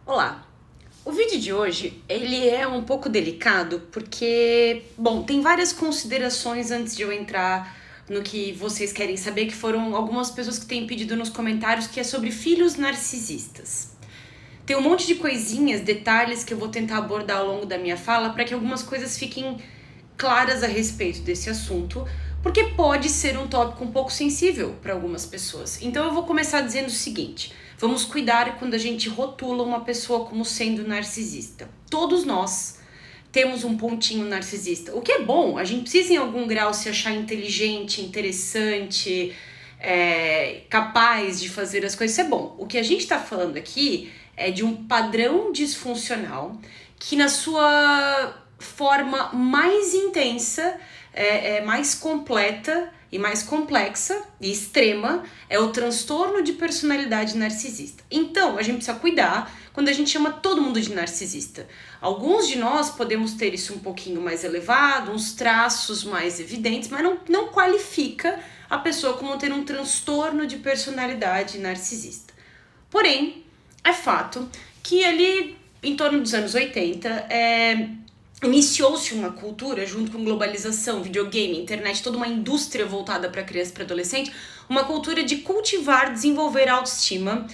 Olá, o vídeo de hoje ele é um pouco delicado porque, bom, tem várias considerações antes de eu entrar no que vocês querem saber, que foram algumas pessoas que têm pedido nos comentários, que é sobre filhos narcisistas. Tem um monte de coisinhas, detalhes que eu vou tentar abordar ao longo da minha fala para que algumas coisas fiquem claras a respeito desse assunto, porque pode ser um tópico um pouco sensível para algumas pessoas. Então eu vou começar dizendo o seguinte: vamos cuidar quando a gente rotula uma pessoa como sendo narcisista. Todos nós temos um pontinho narcisista, o que é bom. A gente precisa em algum grau se achar inteligente, interessante, capaz de fazer as coisas, isso é bom. O que a gente está falando aqui é de um padrão disfuncional que na sua forma mais intensa, mais completa e mais complexa e extrema, é o transtorno de personalidade narcisista. Então, a gente precisa cuidar quando a gente chama todo mundo de narcisista. Alguns de nós podemos ter isso um pouquinho mais elevado, uns traços mais evidentes, mas não qualifica a pessoa como ter um transtorno de personalidade narcisista. Porém, é fato que ali, em torno dos anos 80, iniciou-se uma cultura, junto com globalização, videogame, internet, toda uma indústria voltada para criança e para adolescente, uma cultura de cultivar, desenvolver autoestima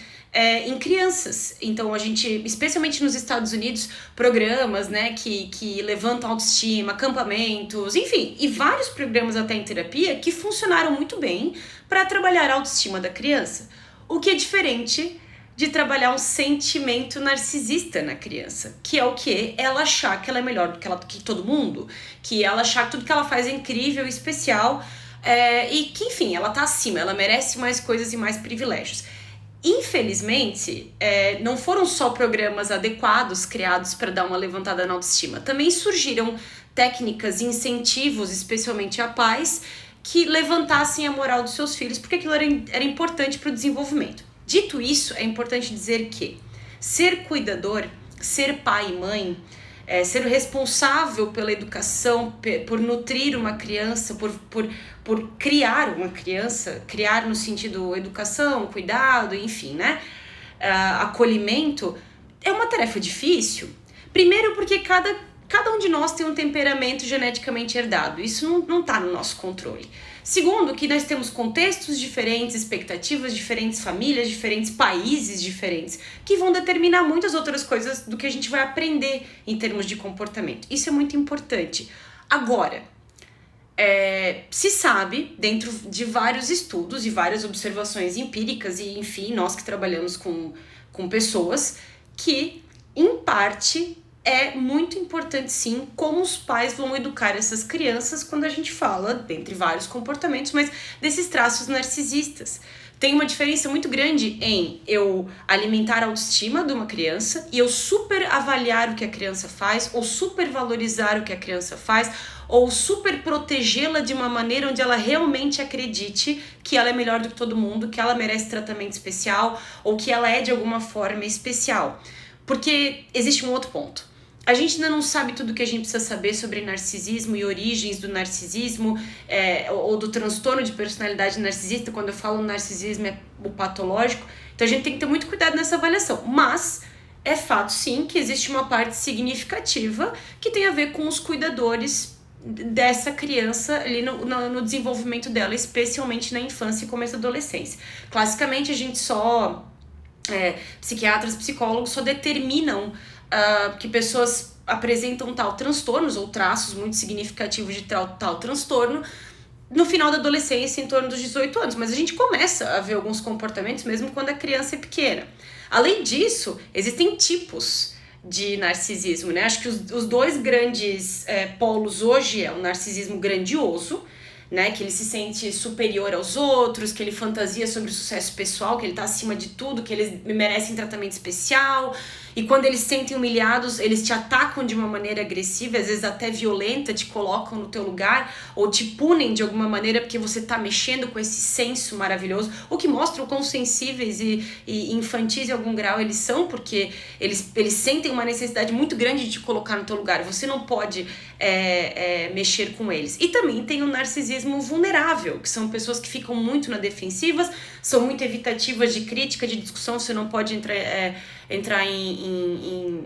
em crianças. Então a gente, especialmente nos Estados Unidos, programas, né, que levantam autoestima, acampamentos, enfim, e vários programas até em terapia que funcionaram muito bem para trabalhar a autoestima da criança. O que é diferente de trabalhar um sentimento narcisista na criança, que é o quê? Ela achar que ela é melhor do que todo mundo, que ela achar que tudo que ela faz é incrível e especial, e que, enfim, ela tá acima, ela merece mais coisas e mais privilégios. Infelizmente, não foram só programas adequados criados para dar uma levantada na autoestima, também surgiram técnicas e incentivos, especialmente a pais, que levantassem a moral dos seus filhos, porque aquilo era importante para o desenvolvimento. Dito isso, é importante dizer que ser cuidador, ser pai e mãe, ser o responsável pela educação, por nutrir uma criança, por criar uma criança, criar no sentido educação, cuidado, enfim, né? Acolhimento, é uma tarefa difícil. Primeiro porque cada um de nós tem um temperamento geneticamente herdado, isso não está no nosso controle. Segundo, que nós temos contextos diferentes, expectativas diferentes, famílias diferentes, países diferentes, que vão determinar muitas outras coisas do que a gente vai aprender em termos de comportamento. Isso é muito importante. Agora, se sabe, dentro de vários estudos e várias observações empíricas, e enfim, nós que trabalhamos com pessoas, que, em parte, é muito importante sim como os pais vão educar essas crianças quando a gente fala, dentre vários comportamentos, mas desses traços narcisistas. Tem uma diferença muito grande em eu alimentar a autoestima de uma criança e eu super avaliar o que a criança faz, ou super valorizar o que a criança faz, ou super protegê-la de uma maneira onde ela realmente acredite que ela é melhor do que todo mundo, que ela merece tratamento especial, ou que ela é de alguma forma especial. Porque existe um outro ponto. A gente ainda não sabe tudo o que a gente precisa saber sobre narcisismo e origens do narcisismo, ou do transtorno de personalidade narcisista. Quando eu falo narcisismo, é o patológico. Então a gente tem que ter muito cuidado nessa avaliação. Mas é fato, sim, que existe uma parte significativa que tem a ver com os cuidadores dessa criança ali no desenvolvimento dela, especialmente na infância e começo da adolescência. Classicamente, a gente psiquiatras, psicólogos só determinam que pessoas apresentam tal transtornos ou traços muito significativos de tal transtorno no final da adolescência, em torno dos 18 anos. Mas a gente começa a ver alguns comportamentos mesmo quando a criança é pequena. Além disso, existem tipos de narcisismo, né? Acho que os dois grandes polos hoje é o narcisismo grandioso, né, que ele se sente superior aos outros, que ele fantasia sobre o sucesso pessoal, que ele tá acima de tudo, que eles merecem tratamento especial, e quando eles se sentem humilhados, eles te atacam de uma maneira agressiva, às vezes até violenta, te colocam no teu lugar, ou te punem de alguma maneira porque você tá mexendo com esse senso maravilhoso, o que mostra o quão sensíveis e infantis em algum grau eles são, porque eles sentem uma necessidade muito grande de te colocar no teu lugar, você não pode mexer com eles. E também tem o narcisismo vulnerável, que são pessoas que ficam muito na defensiva, são muito evitativas de crítica, de discussão, você não pode entrar em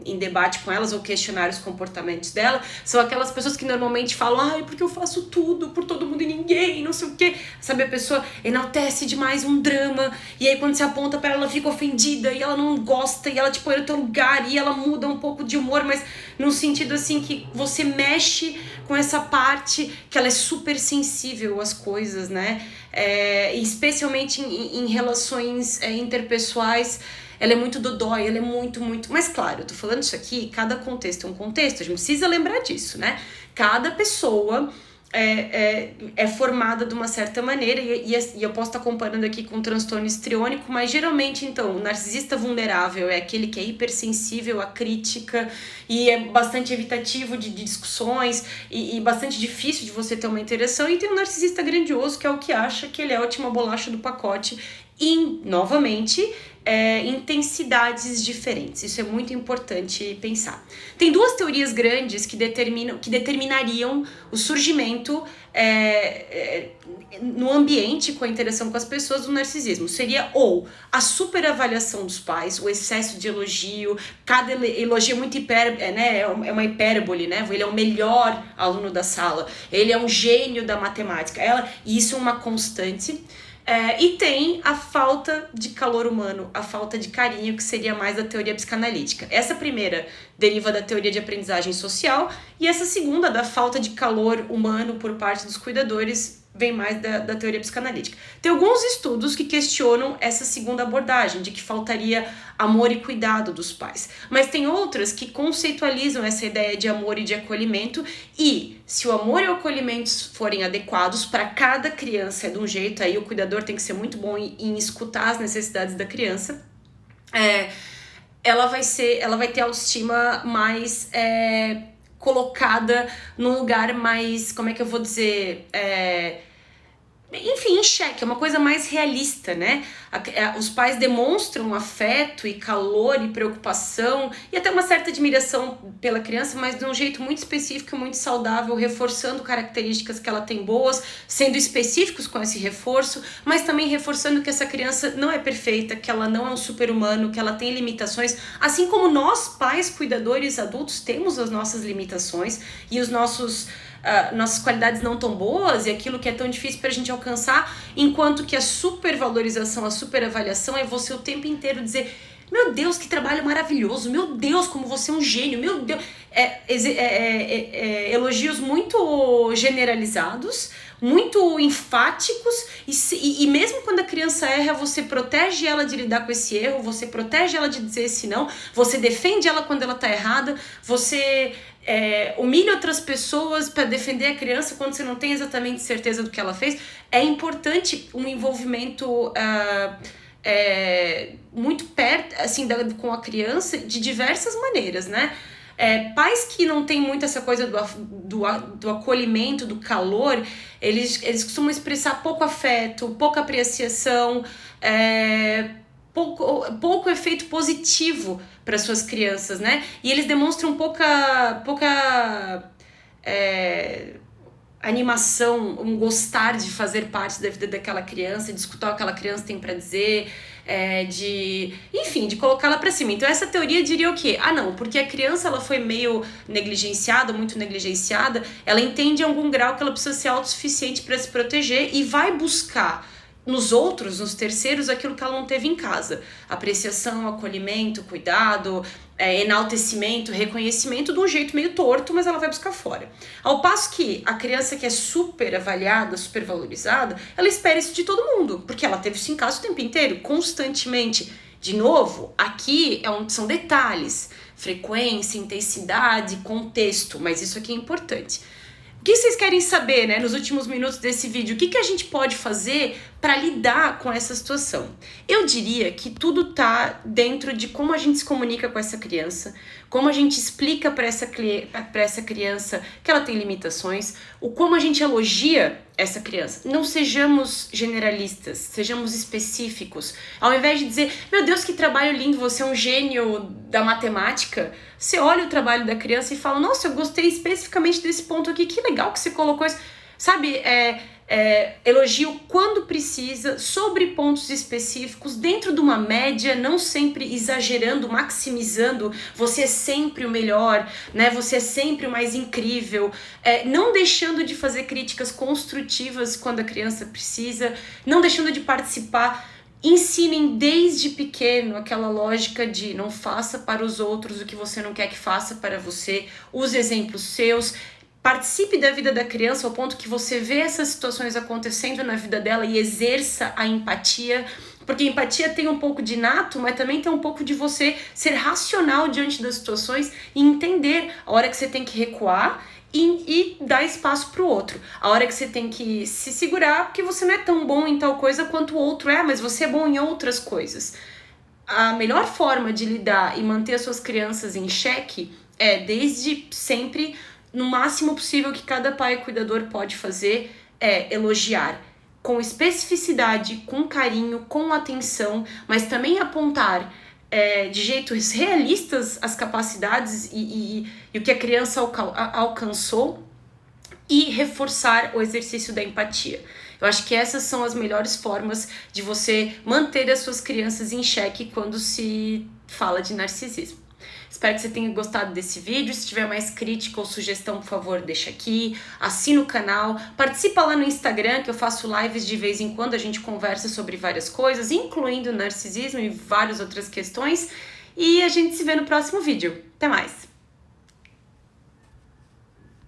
em debate com elas ou questionar os comportamentos dela, são aquelas pessoas que normalmente falam, ai, porque eu faço tudo por todo mundo e ninguém, não sei o quê. Sabe, a pessoa enaltece demais um drama, e aí quando você aponta pra ela, ela fica ofendida, e ela não gosta, e ela te põe no teu lugar, e ela muda um pouco de humor, mas num sentido assim que você mexe com essa parte que ela é super sensível às coisas, né? Especialmente em relações interpessoais, ela é muito dodói, ela é muito... Mas claro, eu tô falando isso aqui, cada contexto é um contexto, a gente precisa lembrar disso, né? Cada pessoa é formada de uma certa maneira, e eu posso estar comparando aqui com um transtorno histriônico, mas geralmente, então, o narcisista vulnerável é aquele que é hipersensível à crítica e é bastante evitativo de discussões e bastante difícil de você ter uma interação, e tem um narcisista grandioso, que é o que acha que ele é a última bolacha do pacote, e, novamente, intensidades diferentes. Isso é muito importante pensar. Tem duas teorias grandes que determinariam o surgimento no ambiente, com a interação com as pessoas, do narcisismo. Seria ou a superavaliação dos pais, o excesso de elogio, cada elogio é muito né, é uma hipérbole, né? Ele é o melhor aluno da sala, ele é um gênio da matemática. E isso é uma constante. E tem a falta de calor humano, a falta de carinho, que seria mais da teoria psicanalítica. Essa primeira deriva da teoria de aprendizagem social, e essa segunda, da falta de calor humano por parte dos cuidadores, vem mais da teoria psicanalítica. Tem alguns estudos que questionam essa segunda abordagem, de que faltaria amor e cuidado dos pais. Mas tem outras que conceitualizam essa ideia de amor e de acolhimento, e se o amor e o acolhimento forem adequados para cada criança, é de um jeito, aí o cuidador tem que ser muito bom em escutar as necessidades da criança, ela vai ter a autoestima mais colocada num lugar mais, como é que eu vou dizer, enfim, em xeque, é uma coisa mais realista, né? Os pais demonstram afeto e calor e preocupação e até uma certa admiração pela criança, mas de um jeito muito específico e muito saudável, reforçando características que ela tem boas, sendo específicos com esse reforço, mas também reforçando que essa criança não é perfeita, que ela não é um super-humano, que ela tem limitações, assim como nós, pais, cuidadores, adultos, temos as nossas limitações e os nossas qualidades não tão boas e aquilo que é tão difícil pra gente alcançar, enquanto que a supervalorização, a superavaliação é você o tempo inteiro dizer: meu Deus, que trabalho maravilhoso, meu Deus, como você é um gênio, meu Deus. Elogios muito generalizados, muito enfáticos, e mesmo quando a criança erra, você protege ela de lidar com esse erro, você protege ela de dizer esse não, você defende ela quando ela tá errada, você humilha outras pessoas para defender a criança quando você não tem exatamente certeza do que ela fez. É importante um envolvimento muito perto, assim, com a criança, de diversas maneiras, né? Pais que não tem muito essa coisa do acolhimento, do calor, eles costumam expressar pouco afeto, pouca apreciação, pouco efeito positivo para suas crianças, né? E eles demonstram pouca animação, um gostar de fazer parte da vida daquela criança, de escutar o que aquela criança tem para dizer, de colocá-la para cima. Então essa teoria diria o quê? Não, porque a criança ela foi meio negligenciada, muito negligenciada, ela entende em algum grau que ela precisa ser autossuficiente para se proteger e vai buscar nos outros, nos terceiros, aquilo que ela não teve em casa. Apreciação, acolhimento, cuidado, enaltecimento, reconhecimento, de um jeito meio torto, mas ela vai buscar fora. Ao passo que a criança que é super avaliada, super valorizada, ela espera isso de todo mundo, porque ela teve isso em casa o tempo inteiro, constantemente. De novo, aqui são detalhes, frequência, intensidade, contexto, mas isso aqui é importante. O que vocês querem saber, né, nos últimos minutos desse vídeo? O que a gente pode fazer para lidar com essa situação? Eu diria que tudo tá dentro de como a gente se comunica com essa criança, como a gente explica para essa criança que ela tem limitações, como a gente elogia essa criança. Não sejamos generalistas, sejamos específicos. Ao invés de dizer, meu Deus, que trabalho lindo, você é um gênio da matemática, você olha o trabalho da criança e fala, nossa, eu gostei especificamente desse ponto aqui, que legal que você colocou isso. Sabe, elogio quando precisa, sobre pontos específicos, dentro de uma média, não sempre exagerando, maximizando, você é sempre o melhor, né? Você é sempre o mais incrível, não deixando de fazer críticas construtivas quando a criança precisa, não deixando de participar. Ensinem desde pequeno aquela lógica de não faça para os outros o que você não quer que faça para você, use exemplos seus. Participe da vida da criança ao ponto que você vê essas situações acontecendo na vida dela e exerça a empatia, porque empatia tem um pouco de inato, mas também tem um pouco de você ser racional diante das situações e entender a hora que você tem que recuar e dar espaço para o outro. A hora que você tem que se segurar porque você não é tão bom em tal coisa quanto o outro é, mas você é bom em outras coisas. A melhor forma de lidar e manter as suas crianças em xeque é, desde sempre, no máximo possível que cada pai cuidador pode fazer é elogiar com especificidade, com carinho, com atenção, mas também apontar de jeitos realistas as capacidades e o que a criança alcançou e reforçar o exercício da empatia. Eu acho que essas são as melhores formas de você manter as suas crianças em xeque quando se fala de narcisismo. Espero que você tenha gostado desse vídeo. Se tiver mais crítica ou sugestão, por favor, deixa aqui. Assina o canal. Participa lá no Instagram, que eu faço lives de vez em quando. A gente conversa sobre várias coisas, incluindo narcisismo e várias outras questões. E a gente se vê no próximo vídeo. Até mais!